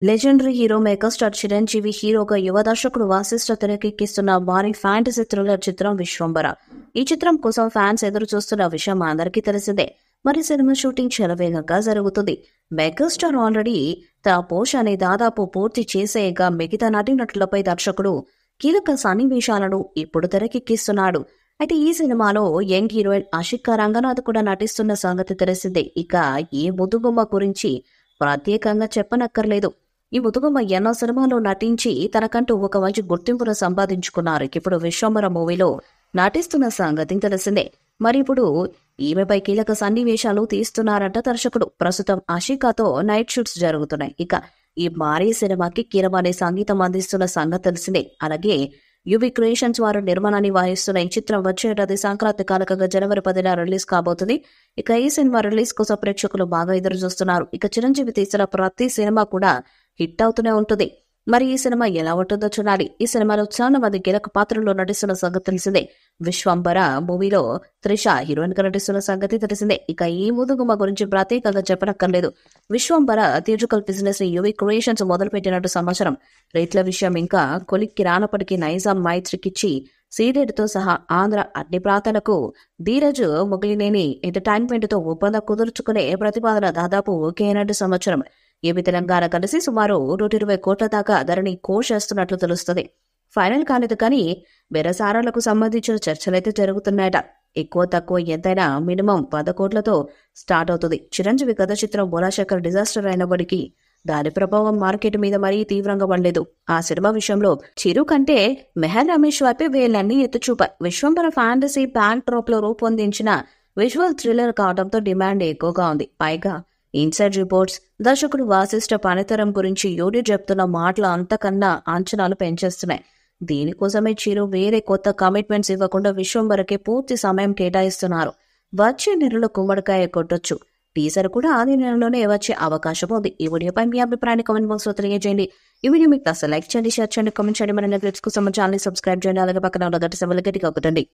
Legendary hero megastar Chiranjeevi హీరోగా యువ దర్శకుడు వాసిష్ఠ తెరకెక్కిస్తున్న భారీ ఫ్యాంటసీ థ్రిల్లర్ చిత్రం విశ్వంబర. ఈ చిత్రం కోసం ఫ్యాన్స్ ఎదురు చూస్తున్న విషయం అందరికీ తెలిసిందే. మరి సినిమా షూటింగ్ శరవేగంగా జరుగుతుంది. మెగాస్టార్ ఆల్రెడీ తన పోషాన్ని దాదాపు పూర్తి చేసేయగా మిగతా నటీనటులపై దర్శకుడు కీలక సన్నివేశాలను ఇప్పుడు తెరకెక్కిస్తున్నాడు. అయితే ఈ సినిమాలో యంగ్ హీరోయిన్ ఆషికా రంగనాథ్ కూడా నటిస్తున్న సంగతి తెలిసిందే. ఇక ఈ ముదుగుమ్మ గురించి ప్రత్యేకంగా చెప్పనక్కర్లేదు. ఈ ముదుగుమ్మ ఎన్నో సినిమాలో నటించి తనకంటూ ఒక మంచి గుర్తింపును సంపాదించుకున్నారు. ఇప్పుడు విశ్వంబర మూవీలో నటిస్తున్న సంగతి తెలిసిందే. మరి ఇప్పుడు ఈమెపై కీలక సన్నివేశాలు తీస్తున్నారంట దర్శకుడు. ప్రస్తుతం ఆషికాతో నైట్ షూట్స్ జరుగుతున్నాయి. ఇక ఈ భారీ సినిమాకి కీరవాణి సంగీతం అందిస్తున్న సంగతి తెలిసిందే. అలాగే యువి క్రియేషన్స్ వారు నిర్మాణాన్ని వహిస్తున్న ఈ చిత్రం వచ్చే ఏడాది సంక్రాంతి కాలకంగా జనవరి 10న రిలీజ్ కాబోతుంది. ఇక ఈ సినిమా రిలీజ్ కోసం ప్రేక్షకులు బాగా ఎదురు చూస్తున్నారు. ఇక చిరంజీవి తీసిన ప్రతి సినిమా కూడా హిట్ అవుతూనే ఉంటుంది. మరి ఈ సినిమా ఎలా ఉంటుందో చూడాలి. ఈ సినిమాలో చాలా మంది కీలక పాత్రల్లో నటిస్తున్న సంగతి తెలిసిందే. విశ్వంబర మూవీలో త్రిష హీరోయిన్ గా నటిస్తున్న సంగతి తెలిసిందే. ఇక ఈ ముదుగుమ్మ గురించి ప్రత్యేకంగా చెప్పనక్కర్లేదు. విశ్వంబర థియేట్రికల్ బిజినెస్ ని యువి క్రియేషన్స్ మొదలుపెట్టినట్టు సమాచారం. రేట్ల విషయం ఇంకా కొలిక్కి రానప్పటికీ నైజాం మైత్రికిచ్చి సీడెడ్తో సహా ఆంధ్ర అన్ని ప్రాంతాలకు ధీరజ్ మొగిలినేని ఎంటర్టైన్మెంట్ తో ఒప్పందం కుదుర్చుకునే ప్రతిపాదన దాదాపు ఓకే అయినట్టు సమాచారం. ఏపీ తెలంగాణ కలిసి సుమారు 120 కోట్ల దాకా ధరని కోషేస్తున్నట్లు తెలుస్తుంది. ఫైనల్ కాలేదు కానీ బెరసారాలకు సంబంధించిన చర్చలైతే జరుగుతున్నాయట. ఎక్కువ తక్కువ ఎంతైనా మినిమం 10 కోట్లతో స్టార్ట్ అవుతుంది. చిరంజీవి గత చిత్రం బోలాశంకర్ డిజాస్టర్ అయినప్పటికీ దాని ప్రభావం మార్కెట్ మీద మరీ తీవ్రంగా పడలేదు. ఆ సినిమా విషయంలో చిరు కంటే మెహర్ రమేష్ వైపే వేలన్నీ ఎత్తుచూపాయి. విశ్వంబర ఫ్యాంటసీ బ్యాక్ డ్రాప్ లో రూపొందించిన విజువల్ థ్రిల్లర్ కావడంతో డిమాండ్ ఎక్కువగా ఉంది. పైగా ఇన్సైడ్ రిపోర్ట్స్ దర్శకుడు వాసిష్ఠ పనితరం గురించి యూనిట్ చెప్తున్న మాటలు అంతకన్నా అంచనాలు పెంచేస్తున్నాయి. దీనికోసమే చిరు వేరే కొత్త కమిట్మెంట్స్ ఇవ్వకుండా విశ్వంబరకే పూర్తి సమయం కేటాయిస్తున్నారు. వచ్చే నెలలో గుమ్మడికాయ కొట్టొచ్చు. టీజర్ కూడా ఆది నెలలోనే వచ్చే అవకాశం ఉంది. ఈ వీడియోపై మీ అభిప్రాయాన్ని కామెంట్ బాక్స్ లో తెలియజేయండి. ఈ వీడియో మీకు అసలు లైక్ చేయండి, షేర్ చేయండి, కామెంట్ చేయండి. మన నెట్ఫ్లిక్స్ కోసం ఛానల్ సబ్స్క్రైబ్ చేయండి. అలాగే పక్కన ఉన్న గంట సింబల్ గట్టిగా కొట్టండి.